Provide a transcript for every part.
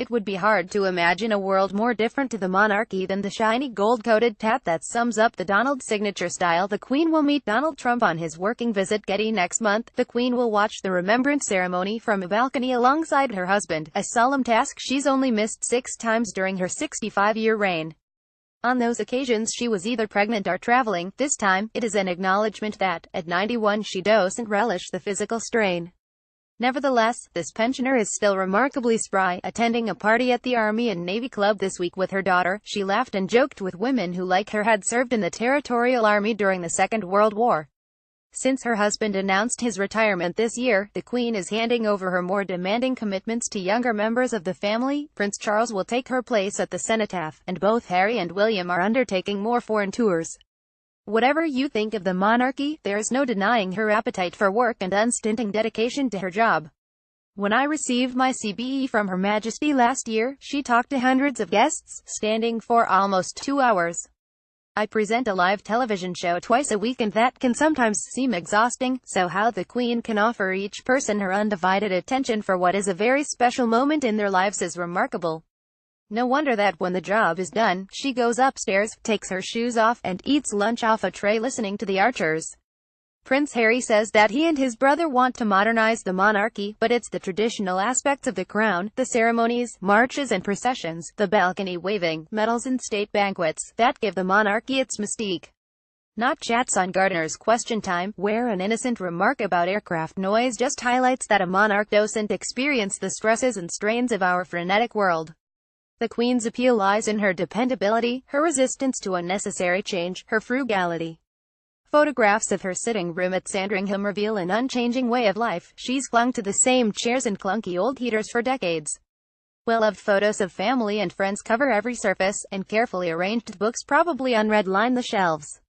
It would be hard to imagine a world more different to the monarchy than the shiny gold-coated tat that sums up the Donald signature style. The Queen will meet Donald Trump on his working visit Getty next month. The Queen will watch the remembrance ceremony from a balcony alongside her husband, a solemn task she's only missed 6 times during her 65-year reign. On those occasions she was either pregnant or traveling. This time, it is an acknowledgement that, at 91, she doesn't relish the physical strain. Nevertheless, this pensioner is still remarkably spry. Attending a party at the Army and Navy Club this week with her daughter, she laughed and joked with women who, like her, had served in the Territorial Army during the Second World War. Since her husband announced his retirement this year, the Queen is handing over her more demanding commitments to younger members of the family. Prince Charles will take her place at the cenotaph, and both Harry and William are undertaking more foreign tours. Whatever you think of the monarchy, there's no denying her appetite for work and unstinting dedication to her job. When I received my CBE from Her Majesty last year, she talked to hundreds of guests, standing for almost 2 hours. I present a live television show twice a week and that can sometimes seem exhausting, so how the Queen can offer each person her undivided attention for what is a very special moment in their lives is remarkable. No wonder that when the job is done, she goes upstairs, takes her shoes off, and eats lunch off a tray listening to the Archers. Prince Harry says that he and his brother want to modernize the monarchy, but it's the traditional aspects of the crown, the ceremonies, marches and processions, the balcony waving, medals and state banquets, that give the monarchy its mystique. Not chats on Gardner's Question Time, where an innocent remark about aircraft noise just highlights that a monarch doesn't experience the stresses and strains of our frenetic world. The Queen's appeal lies in her dependability, her resistance to unnecessary change, her frugality. Photographs of her sitting room at Sandringham reveal an unchanging way of life. She's clung to the same chairs and clunky old heaters for decades. Well-loved photos of family and friends cover every surface, and carefully arranged books probably unread line the shelves.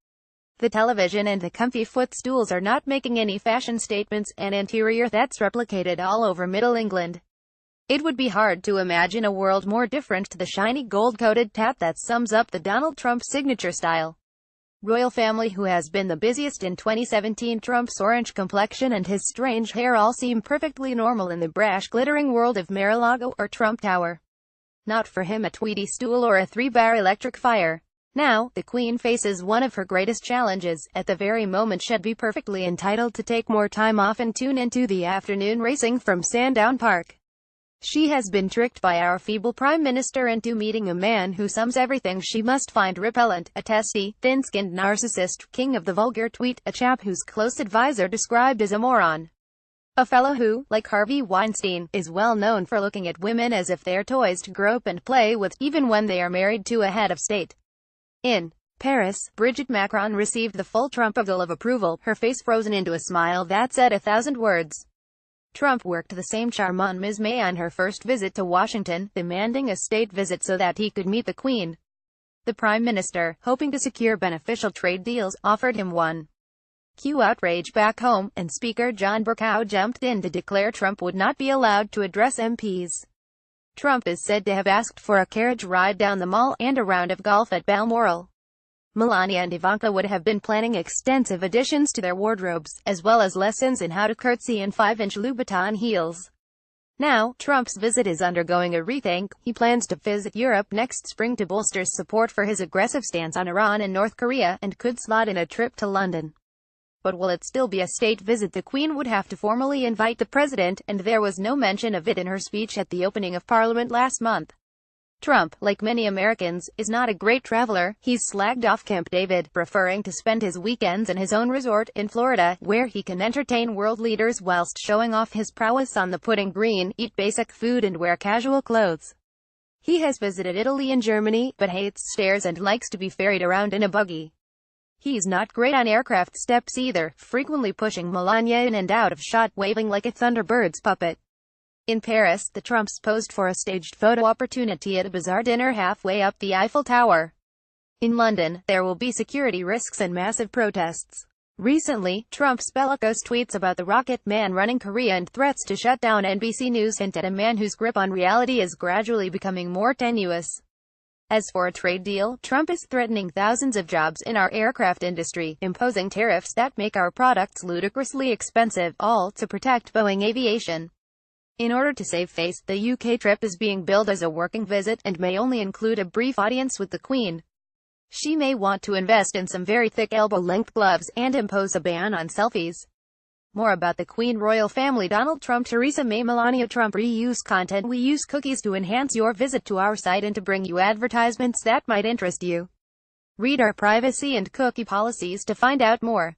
The television and the comfy footstools are not making any fashion statements, an interior that's replicated all over Middle England. It would be hard to imagine a world more different to the shiny gold-coated tat that sums up the Donald Trump signature style. Royal family who has been the busiest in 2017. Trump's orange complexion and his strange hair all seem perfectly normal in the brash glittering world of Mar-a-Lago or Trump Tower. Not for him a Tweety stool or a 3-bar electric fire. Now, the Queen faces one of her greatest challenges. At the very moment she'd be perfectly entitled to take more time off and tune into the afternoon racing from Sandown Park. She has been tricked by our feeble Prime Minister into meeting a man who sums everything she must find repellent, a testy, thin-skinned narcissist, king of the vulgar tweet, a chap whose close advisor described as a moron. A fellow who, like Harvey Weinstein, is well known for looking at women as if they're toys to grope and play with, even when they are married to a head of state. In Paris, Brigitte Macron received the full Trump-ogle of approval, her face frozen into a smile that said 1,000 words. Trump worked the same charm on Ms. May on her first visit to Washington, demanding a state visit so that he could meet the Queen. The Prime Minister, hoping to secure beneficial trade deals, offered him one. Cue outrage back home, and Speaker John Bercow jumped in to declare Trump would not be allowed to address MPs. Trump is said to have asked for a carriage ride down the mall, and a round of golf at Balmoral. Melania and Ivanka would have been planning extensive additions to their wardrobes, as well as lessons in how to curtsy in 5-inch Louboutin heels. Now, Trump's visit is undergoing a rethink. He plans to visit Europe next spring to bolster support for his aggressive stance on Iran and North Korea, and could slot in a trip to London. But will it still be a state visit? The Queen would have to formally invite the president, and there was no mention of it in her speech at the opening of Parliament last month. Trump, like many Americans, is not a great traveler. He's slagged off Camp David, preferring to spend his weekends in his own resort in Florida, where he can entertain world leaders whilst showing off his prowess on the putting green, eat basic food and wear casual clothes. He has visited Italy and Germany, but hates stairs and likes to be ferried around in a buggy. He's not great on aircraft steps either, frequently pushing Melania in and out of shot, waving like a Thunderbird's puppet. In Paris, the Trumps posed for a staged photo opportunity at a bizarre dinner halfway up the Eiffel Tower. In London, there will be security risks and massive protests. Recently, Trump's bellicose tweets about the Rocket Man running Korea and threats to shut down NBC News hint at a man whose grip on reality is gradually becoming more tenuous. As for a trade deal, Trump is threatening thousands of jobs in our aircraft industry, imposing tariffs that make our products ludicrously expensive, all to protect Boeing Aviation. In order to save face, the UK trip is being billed as a working visit, and may only include a brief audience with the Queen. She may want to invest in some very thick elbow-length gloves, and impose a ban on selfies. More about the Queen royal family. Donald Trump, Theresa May, Melania Trump. Reuse content. We use cookies to enhance your visit to our site and to bring you advertisements that might interest you. Read our privacy and cookie policies to find out more.